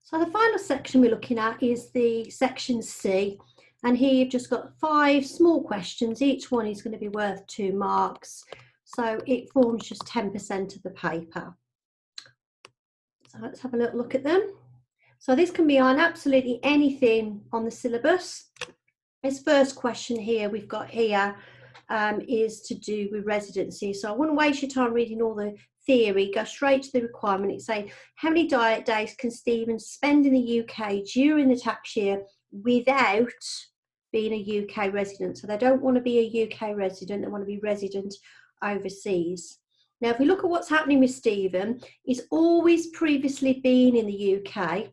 So the final section we're looking at is the section C, and here you've just got 5 small questions. Each one is going to be worth 2 marks, so it forms just 10% of the paper. So let's have a little look at them. So this can be on absolutely anything on the syllabus. This first question here we've got here is to do with residency. So I wouldn't waste your time reading all the theory, go straight to the requirement. It's saying, how many diet days can Stephen spend in the UK during the tax year without being a UK resident? So they don't want to be a UK resident, they want to be resident overseas. Now, if we look at what's happening with Stephen, he's always previously been in the UK,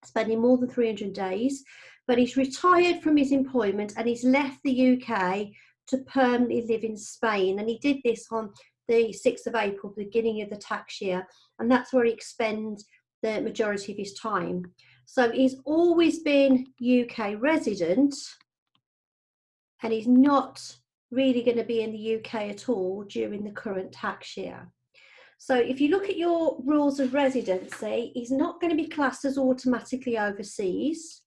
spending more than 300 days, but he's retired from his employment and he's left the UK to permanently live in Spain. And he did this on the 6th of April, beginning of the tax year, and that's where he expends the majority of his time. So he's always been UK resident, and he's not really going to be in the UK at all during the current tax year. So if you look at your rules of residency, he's not going to be classed as automatically overseas.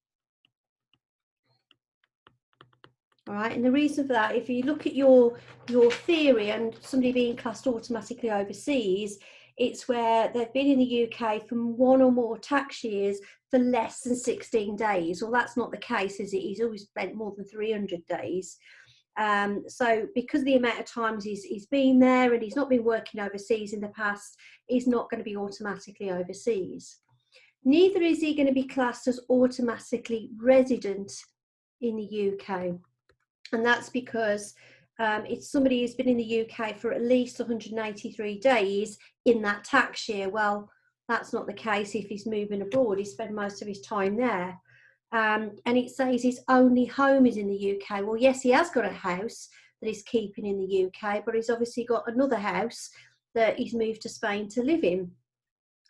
All right, and the reason for that, if you look at your theory and somebody being classed automatically overseas, it's where they've been in the UK for 1 or more tax years for less than 16 days. Well, that's not the case, is it? He's always spent more than 300 days. So because of the amount of times he's been there and he's not been working overseas in the past, he's not going to be automatically overseas. Neither is he going to be classed as automatically resident in the UK. And that's because it's somebody who's been in the UK for at least 183 days in that tax year. Well, that's not the case if he's moving abroad. He spent most of his time there. And it says his only home is in the UK. Well, yes, he has got a house that he's keeping in the UK, but he's obviously got another house that he's moved to Spain to live in.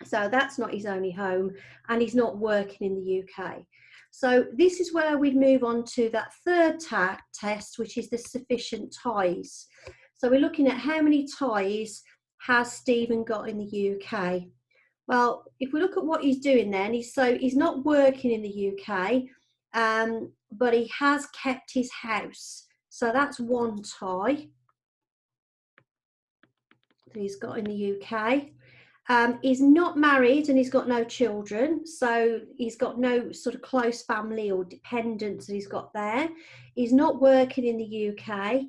So that's not his only home, and he's not working in the UK. So this is where we'd move on to that third test, which is the sufficient ties. So we're looking at how many ties has Stephen got in the UK. Well, if we look at what he's doing then, he's not working in the UK, but he has kept his house. So that's 1 tie that he's got in the UK. He's not married and he's got no children, so he's got no sort of close family or dependents that he's got there. He's not working in the UK,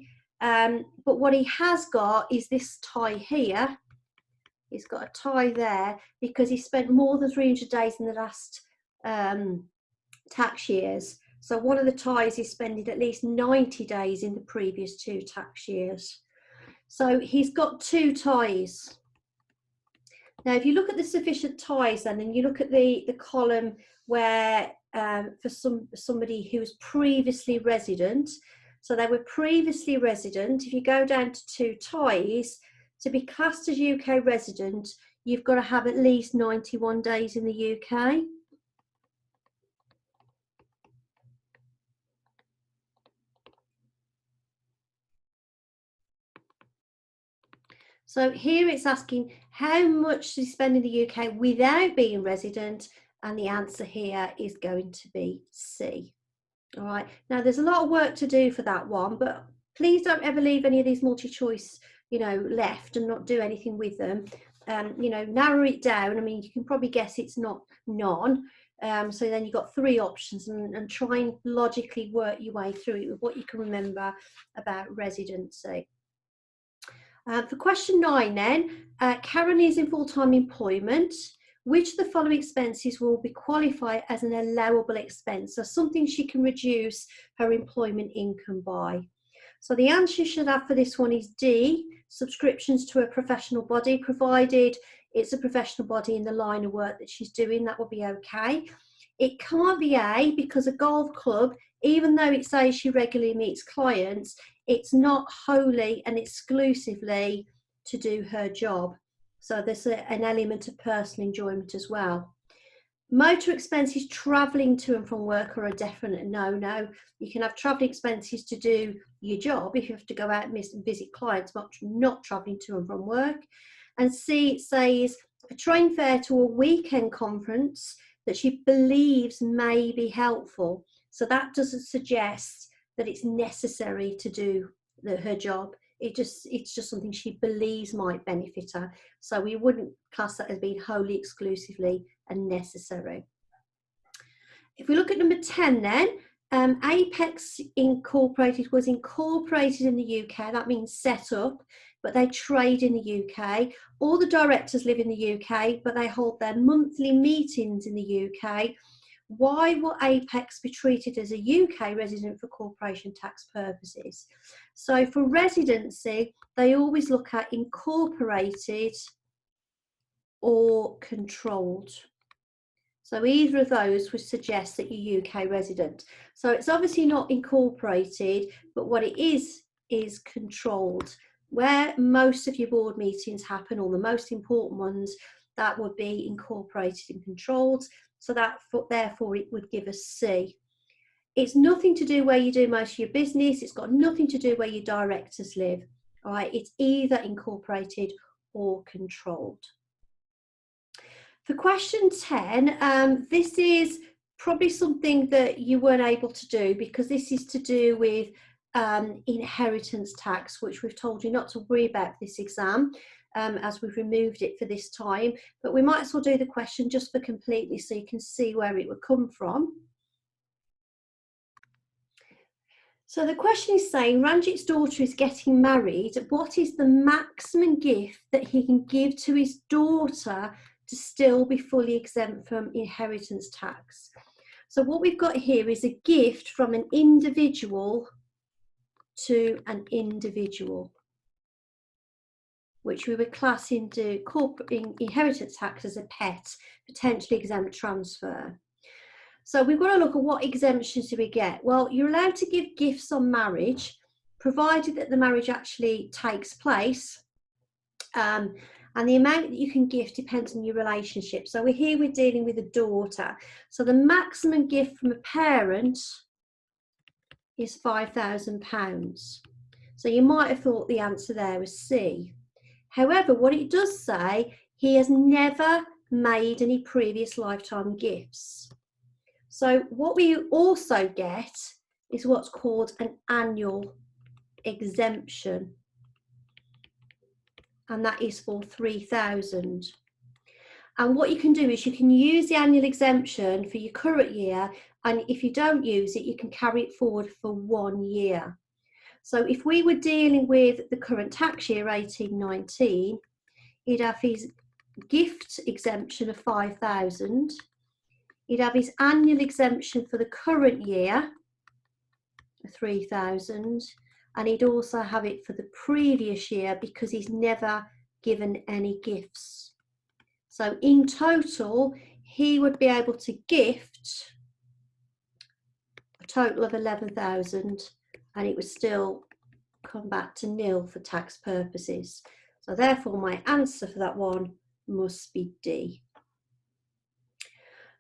but what he has got is this tie here. He's got a tie there because he spent more than 300 days in the last tax years. So one of the ties is spending at least 90 days in the previous 2 tax years. So he's got 2 ties. Now, if you look at the sufficient ties then, and you look at the column where for somebody who was previously resident, so they were previously resident, if you go down to 2 ties, to be classed as UK resident, you've got to have at least 91 days in the UK. So here it's asking how much does he spend in the UK without being resident, and the answer here is going to be C. All right, now there's a lot of work to do for that one, but please don't ever leave any of these multi-choice, left and not do anything with them. Narrow it down. I mean, you can probably guess it's not none. So then you've got 3 options, and try and logically work your way through it with what you can remember about residency. For question 9 then, Karen is in full-time employment. Which of the following expenses will be qualified as an allowable expense? So something she can reduce her employment income by. So the answer you should have for this one is D, subscriptions to a professional body, provided it's a professional body in the line of work that she's doing, that will be okay. It can't be A, because a golf club, even though it says she regularly meets clients, it's not wholly and exclusively to do her job. So there's an element of personal enjoyment as well. Motor expenses travelling to and from work are a definite no-no. You can have travelling expenses to do your job if you have to go out and visit clients, but not travelling to and from work. And C, it says a train fare to a weekend conference that she believes may be helpful. So that doesn't suggest that it's necessary to do her job. It's just something she believes might benefit her. So we wouldn't class that as being wholly, exclusively and necessary. If we look at number 10 then, Apex Incorporated was incorporated in the UK. That means set up, but they trade in the UK. All the directors live in the UK, but they hold their monthly meetings in the UK. Why will Apex be treated as a UK resident for corporation tax purposes? So for residency, they always look at incorporated or controlled. So either of those would suggest that you're UK resident. So it's obviously not incorporated, but what it is controlled. Where most of your board meetings happen, or the most important ones, that would be incorporated and controlled. So that, therefore, it would give us C. It's nothing to do where you do most of your business. It's got nothing to do where your directors live. All right, it's either incorporated or controlled. For question 10, this is probably something that you weren't able to do, because this is to do with inheritance tax, which we've told you not to worry about this exam, as we've removed it for this time. But we might as well do the question just for completeness so you can see where it would come from. So the question is saying, Ranjit's daughter is getting married. What is the maximum gift that he can give to his daughter to still be fully exempt from inheritance tax? So what we've got here is a gift from an individual to an individual, which we would class into inheritance tax as a PET, potentially exempt transfer. So we've got to look at what exemptions do we get. Well, you're allowed to give gifts on marriage, provided that the marriage actually takes place. And the amount that you can gift depends on your relationship. So we're dealing with a daughter. So the maximum gift from a parent is £5,000. So you might have thought the answer there was C. However, what it does say, he has never made any previous lifetime gifts. So what we also get is what's called an annual exemption. And that is for 3,000. And what you can do is you can use the annual exemption for your current year, and if you don't use it, you can carry it forward for 1 year. So if we were dealing with the current tax year, 18-19, he'd have his gift exemption of 5,000. He'd have his annual exemption for the current year, 3,000. And he'd also have it for the previous year because he's never given any gifts. So in total, he would be able to gift a total of 11,000, and it would still come back to nil for tax purposes. So therefore, my answer for that one must be D.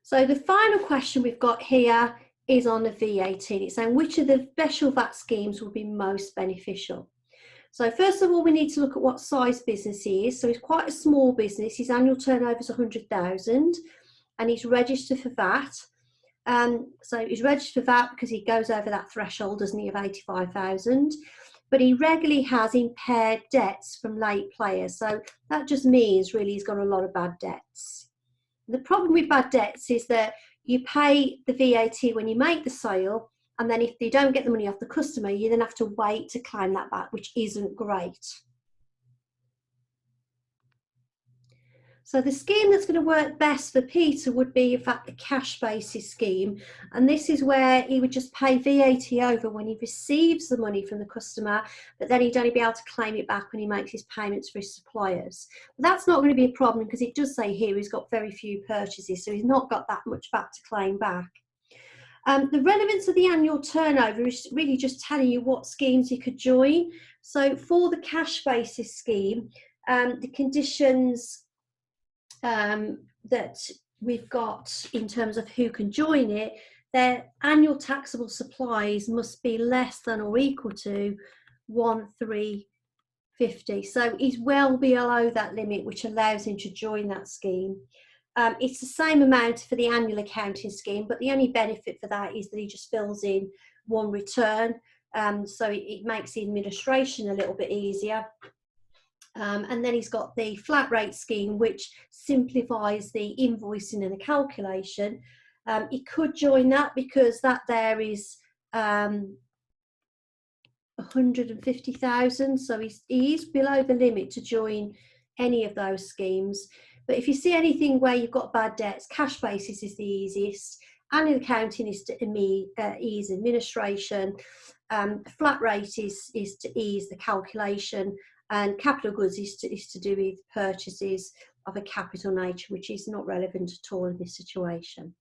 So the final question we've got here is on the VAT. It's saying which of the special VAT schemes will be most beneficial. So first of all, we need to look at what size business he is. So he's quite a small business. His annual turnover is 100,000 and he's registered for VAT. So he's registered for VAT because he goes over that threshold, doesn't he, of 85,000. But he regularly has impaired debts from late players. So that just means really he's got a lot of bad debts. The problem with bad debts is that you pay the VAT when you make the sale, and then if you don't get the money off the customer, you then have to wait to claim that back, which isn't great. So the scheme that's going to work best for Peter would be, in fact, the cash basis scheme. And this is where he would just pay VAT over when he receives the money from the customer, but then he'd only be able to claim it back when he makes his payments for his suppliers. But that's not going to be a problem because it does say here he's got very few purchases, so he's not got that much back to claim back. The relevance of the annual turnover is really just telling you what schemes you could join. So for the cash basis scheme, the conditions that we've got in terms of who can join it, their annual taxable supplies must be less than or equal to 1,350. So he's well below that limit, which allows him to join that scheme. It's the same amount for the annual accounting scheme, but the only benefit for that is that he just fills in one return. So it makes the administration a little bit easier. And then he's got the flat rate scheme, which simplifies the invoicing and the calculation. He could join that because that there is 150,000, so he's below the limit to join any of those schemes. But if you see anything where you've got bad debts, cash basis is the easiest. Annual accounting is to ease administration. Flat rate is to ease the calculation, and capital goods is to do with purchases of a capital nature, which is not relevant at all in this situation.